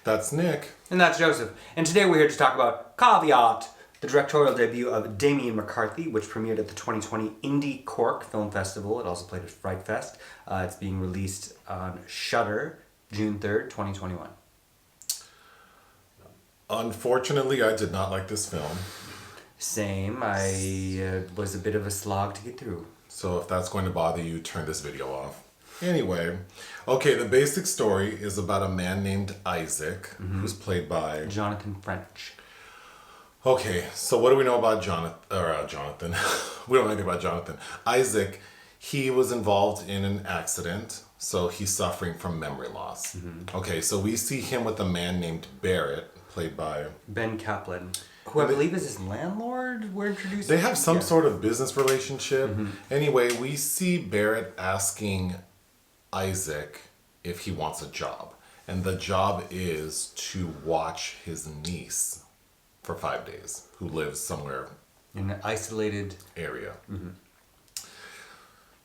That's Nick. And that's Joseph. And today we're here to talk about Caveat, the directorial debut of Damian McCarthy, which premiered at the 2020 Indie Cork Film Festival. It also played at Fright Fest. It's being released on Shudder, June 3rd, 2021. Unfortunately, I did not like this film. Same. I was a bit of a slog to get through. So if that's going to bother you, turn this video off. Anyway, okay, the basic story is about a man named Isaac, who's played by... Jonathan French. Okay, so what do we know about Jonathan? We don't know anything about Jonathan. Isaac, he was involved in an accident, so he's suffering from memory loss. Okay, so we see him with a man named Barret, played by... Ben Caplan, who I believe is his landlord, we're introduced They have some sort of business relationship. Anyway, we see Barret asking Isaac if he wants a job. And the job is to watch his niece for 5 days, who lives somewhere in an isolated area.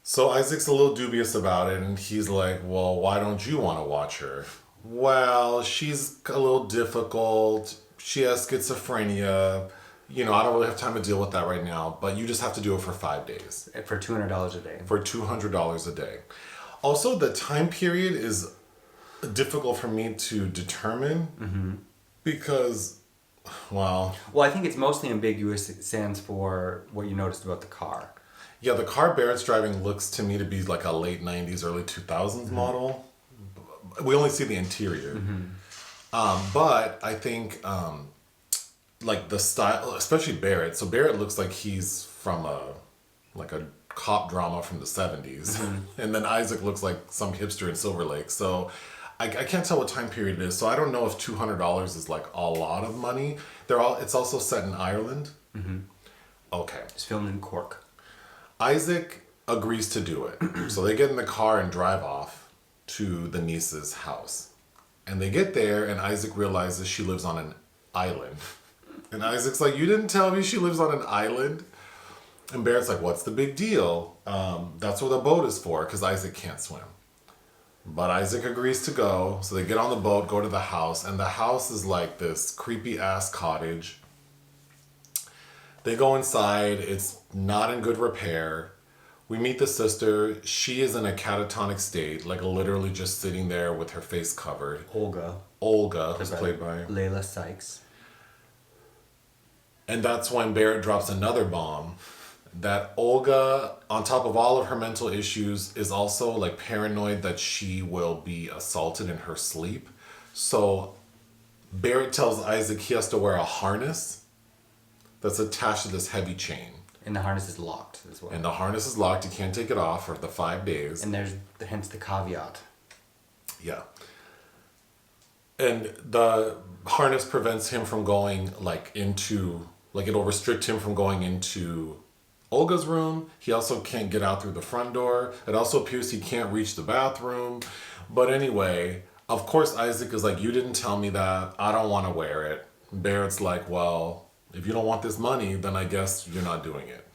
So Isaac's a little dubious about it, and he's like, well, why don't you want to watch her? Well, she's a little difficult. She has schizophrenia. I don't really have time to deal with that right now, but you just have to do it for 5 days. For $200 a day. For $200 a day. Also, the time period is difficult for me to determine because, well, I think it's mostly ambiguous. It stands for what you noticed about the car. Yeah, the car Barrett's driving looks to me to be like a late 90s, early 2000s model. We only see the interior. But I think like the style, especially Barret. So Barret looks like he's from a cop drama from the 70s. And then Isaac looks like some hipster in Silver Lake. So I can't tell what time period it is. So I don't know if $200 is like a lot of money. It's also set in Ireland. Okay. It's filmed in Cork. Isaac agrees to do it. So they get in the car and drive off to the niece's house. And they get there and Isaac realizes she lives on an island. And Isaac's like, you didn't tell me she lives on an island? And Barrett's like, what's the big deal? That's what the boat is for, because Isaac can't swim. But Isaac agrees to go. So they get on the boat, go to the house. And the house is like this creepy ass cottage. They go inside. It's not in good repair. We meet the sister. She is in a catatonic state, like literally just sitting there with her face covered. Olga, who's played by Leila Sykes. And that's when Barret drops another bomb. That Olga, on top of all of her mental issues, is also like paranoid that she will be assaulted in her sleep. So Barret tells Isaac he has to wear a harness that's attached to this heavy chain. And the harness is locked as well. And the harness is locked. You can't take it off for the 5 days. And there's hence the caveat. Yeah. And the harness prevents him from going it'll restrict him from going into Olga's room. He also can't get out through the front door. It also appears he can't reach the bathroom. But anyway, of course Isaac is like, you didn't tell me that. I don't want to wear it. Barrett's like, well, if you don't want this money, then I guess you're not doing it.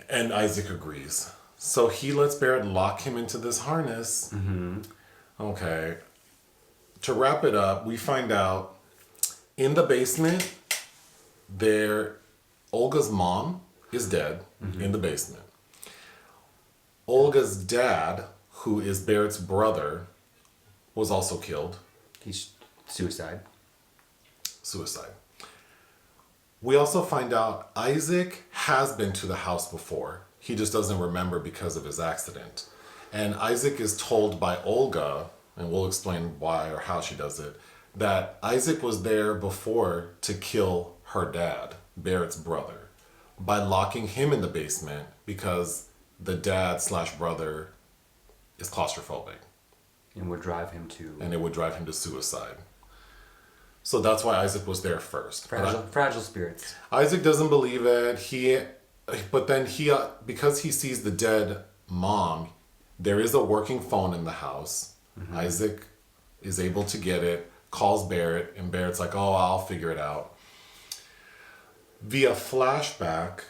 And Isaac agrees. So he lets Barret lock him into this harness. Okay. To wrap it up, we find out in the basement, Olga's mom is dead in the basement. Olga's dad, who is Barrett's brother, was also killed. He's suicide. We also find out Isaac has been to the house before. He just doesn't remember because of his accident. And Isaac is told by Olga, and we'll explain why or how she does it, that Isaac was there before to kill her dad, Barrett's brother, by locking him in the basement because the dad/brother is claustrophobic. And would drive him to... And it would drive him to suicide. So that's why Isaac was there first. Fragile spirits. Isaac doesn't believe it. But then because he sees the dead mom, there is a working phone in the house. Isaac is able to get it, calls Barret, and Barrett's like, oh, I'll figure it out. Via flashback,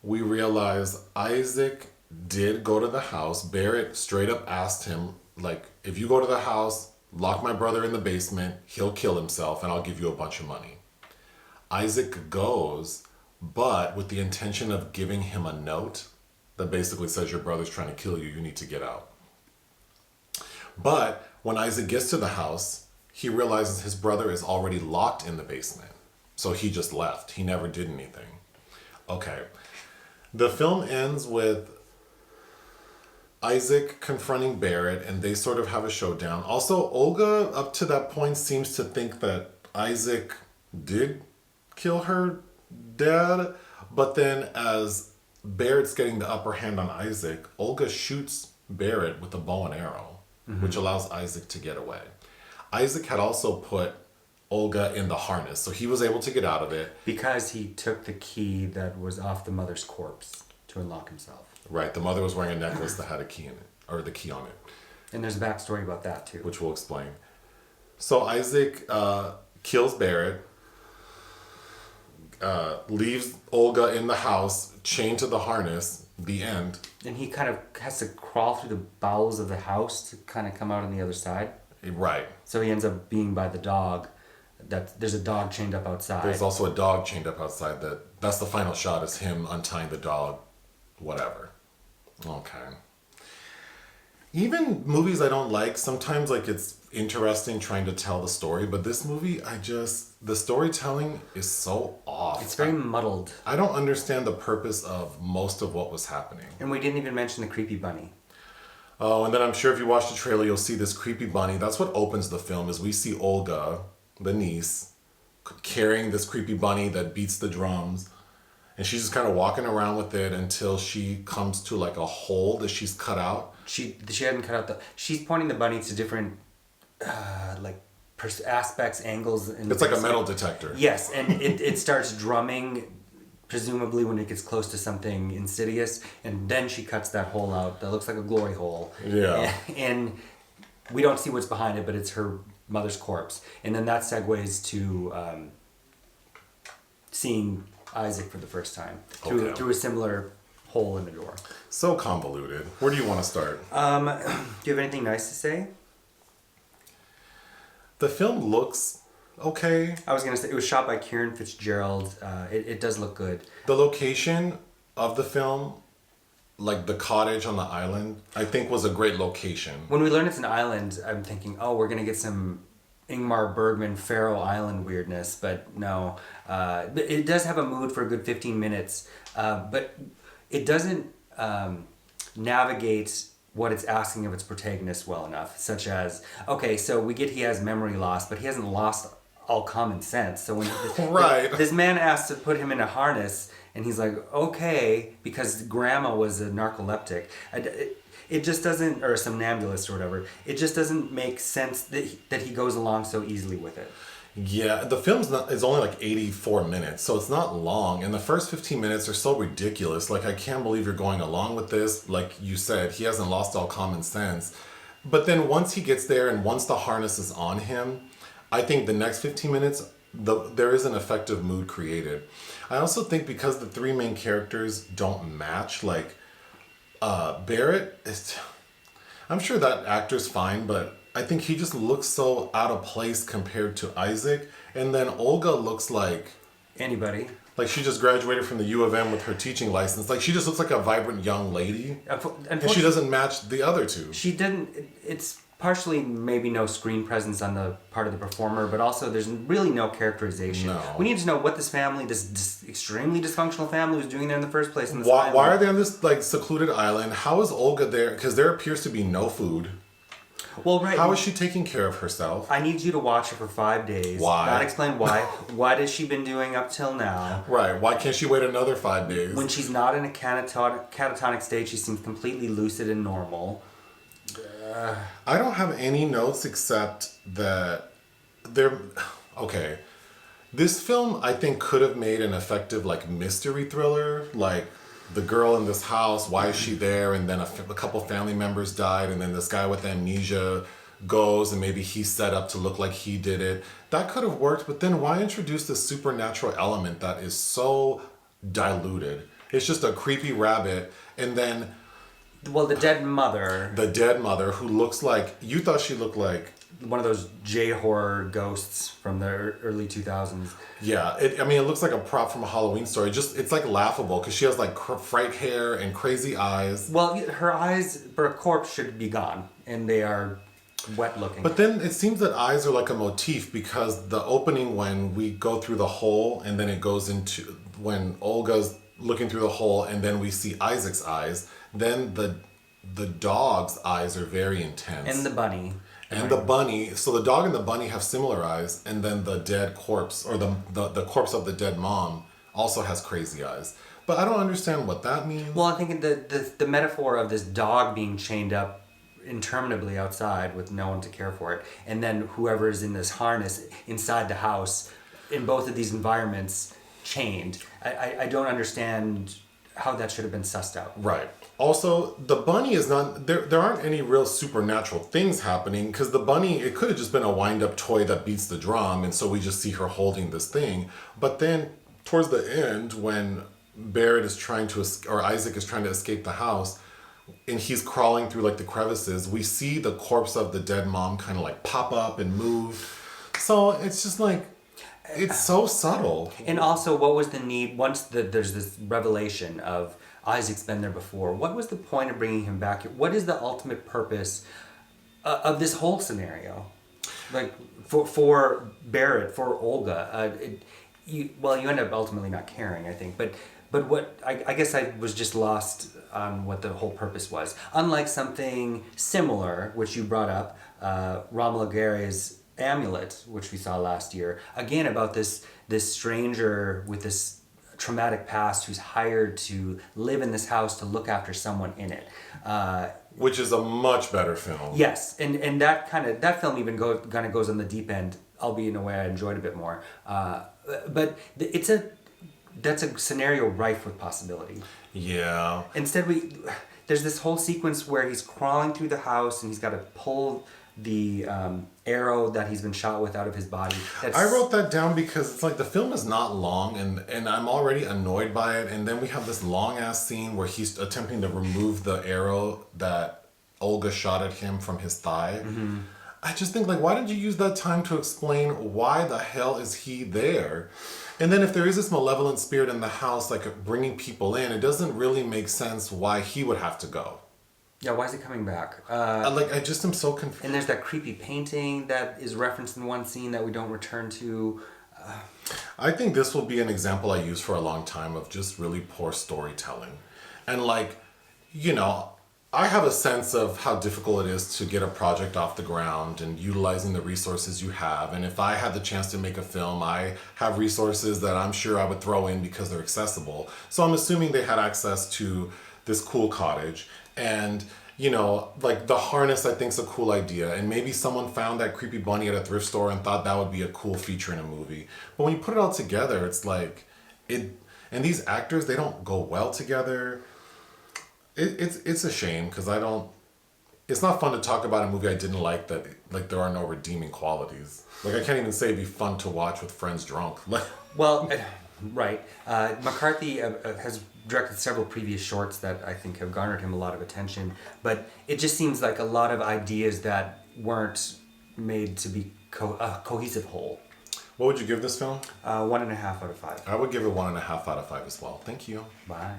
we realize Isaac did go to the house. Barret straight up asked him, like, if you go to the house, lock my brother in the basement, he'll kill himself, and I'll give you a bunch of money. Isaac goes, but with the intention of giving him a note that basically says your brother's trying to kill you, you need to get out. But when Isaac gets to the house, he realizes his brother is already locked in the basement. So he just left. He never did anything. Okay. The film ends with Isaac confronting Barret, and they sort of have a showdown. Also, Olga, up to that point, seems to think that Isaac did kill her dad. But then as Barrett's getting the upper hand on Isaac, Olga shoots Barret with a bow and arrow, which allows Isaac to get away. Isaac had also put Olga in the harness, so he was able to get out of it. Because he took the key that was off the mother's corpse to unlock himself. Right, the mother was wearing a necklace that had a key in it, or the key on it. And there's a backstory about that too. Which we'll explain. So Isaac kills Barret, leaves Olga in the house, chained to the harness, the end. And he kind of has to crawl through the bowels of the house to kind of come out on the other side. Right. So he ends up being by the dog. There's a dog chained up outside. There's also a dog chained up outside. That's the final shot, is him untying the dog. Whatever. Okay. Even movies I don't like, sometimes like it's interesting trying to tell the story, but this movie, the storytelling is so off. It's very muddled. I don't understand the purpose of most of what was happening. And we didn't even mention the creepy bunny. Oh, and then I'm sure if you watch the trailer, you'll see this creepy bunny. That's what opens the film, is we see Olga, the niece, carrying this creepy bunny that beats the drums. And she's just kind of walking around with it until she comes to like a hole that she's cut out. She hadn't cut out she's pointing the bunny to different aspects, angles. It's like a metal detector. Yes, and it starts drumming, presumably when it gets close to something insidious, and then she cuts that hole out that looks like a glory hole. Yeah. And we don't see what's behind it, but it's her mother's corpse. And then that segues to seeing Isaac for the first time through a similar hole in the door. So convoluted. Where do you want to start? Do you have anything nice to say? The film looks okay. I was going to say, it was shot by Kieran Fitzgerald. It does look good. The location of the film, like the cottage on the island, I think was a great location. When we learn it's an island, I'm thinking, oh, we're going to get some Ingmar Bergman Faroe Island weirdness, but no. It does have a mood for a good 15 minutes, but it doesn't navigate what it's asking of its protagonist well enough, such as, okay, so we get he has memory loss, but he hasn't lost all common sense. So when right. this man asks to put him in a harness, and he's like, okay, because grandma was a narcoleptic. It just doesn't, or a somnambulist or whatever, it just doesn't make sense that he goes along so easily with it. Yeah, the film's it's only like 84 minutes, so it's not long. And the first 15 minutes are so ridiculous. Like, I can't believe you're going along with this. Like you said, he hasn't lost all common sense. But then once he gets there and once the harness is on him, I think the next 15 minutes, there is an effective mood created. I also think because the three main characters don't match, like Barret, I'm sure that actor's fine, but I think he just looks so out of place compared to Isaac. And then Olga looks like anybody. Like she just graduated from the U of M with her teaching license. Like she just looks like a vibrant young lady. And she doesn't match the other two. She didn't. It's partially maybe no screen presence on the part of the performer, but also there's really no characterization. No. We need to know what this family, this extremely dysfunctional family, was doing there in the first place. Why are they on this like secluded island? How is Olga there? Because there appears to be no food. Well, right. How is she taking care of herself? I need you to watch her for 5 days. Why? Not explain why. What has she been doing up till now? Right. Why can't she wait another 5 days? When she's not in a catatonic state, she seems completely lucid and normal. I don't have any notes except that they're... Okay. This film, I think, could have made an effective, like, mystery thriller. Like, the girl in this house, why is she there? And then a couple family members died. And then this guy with amnesia goes and maybe he's set up to look like he did it. That could have worked. But then why introduce this supernatural element that is so diluted? It's just a creepy rabbit. And then... Well, the dead mother. The dead mother who looks like... You thought she looked like one of those J-horror ghosts from the early 2000s. Yeah, it looks like a prop from a Halloween story. It's like laughable because she has like fright hair and crazy eyes. Well, her eyes for a corpse should be gone, and they are wet looking. But then it seems that eyes are like a motif because the opening when we go through the hole and then it goes into when Olga's looking through the hole and then we see Isaac's eyes, then the dog's eyes are very intense. And the bunny. And the bunny, so the dog and the bunny have similar eyes, and then the dead corpse, or the corpse of the dead mom, also has crazy eyes. But I don't understand what that means. Well, I think the metaphor of this dog being chained up interminably outside with no one to care for it, and then whoever is in this harness inside the house, in both of these environments, chained. I don't understand how that should have been sussed out. Right. Also, the bunny is not there aren't any real supernatural things happening because the bunny, it could have just been a wind-up toy that beats the drum, and so we just see her holding this thing. But then towards the end, when Barret is trying to or Isaac is trying to escape the house and he's crawling through like the crevices, we see the corpse of the dead mom kind of like pop up and move. So it's just like, it's so subtle. And also, what was the need once there's this revelation of Isaac's been there before? What was the point of bringing him back here? What is the ultimate purpose of this whole scenario? Like for Barret, for Olga, you end up ultimately not caring, I think. But what I guess I was just lost on what the whole purpose was. Unlike something similar, which you brought up, Romulo Gary's Amulet, which we saw last year, again about this stranger with this traumatic past who's hired to live in this house to look after someone in it, which is a much better film. Yes, and that film even kind of goes on the deep end, albeit in a way I enjoyed a bit more. But that's a scenario rife with possibility. Yeah. Instead, there's this whole sequence where he's crawling through the house and he's got to pull the arrow that he's been shot with out of his body. I wrote that down because it's like the film is not long and I'm already annoyed by it, and then we have this long ass scene where he's attempting to remove the arrow that Olga shot at him from his thigh. Mm-hmm. I just think, like, why did you use that time to explain why the hell is he there? And then if there is this malevolent spirit in the house, like bringing people in, it doesn't really make sense why he would have to go. Yeah, why is he coming back? I just am so confused. And there's that creepy painting that is referenced in one scene that we don't return to. I think this will be an example I use for a long time of just really poor storytelling. And I have a sense of how difficult it is to get a project off the ground and utilizing the resources you have. And if I had the chance to make a film, I have resources that I'm sure I would throw in because they're accessible. So I'm assuming they had access to this cool cottage. And, the harness I think is a cool idea. And maybe someone found that creepy bunny at a thrift store and thought that would be a cool feature in a movie. But when you put it all together, it's like, and these actors, they don't go well together. It's a shame because it's not fun to talk about a movie I didn't like that, like, there are no redeeming qualities. Like, I can't even say it'd be fun to watch with friends drunk. Well, right. McCarthy has directed several previous shorts that I think have garnered him a lot of attention, but it just seems like a lot of ideas that weren't made to be a cohesive whole. What would you give this film? 1.5 out of 5. I would give it 1.5 out of 5 as well. Thank you. Bye.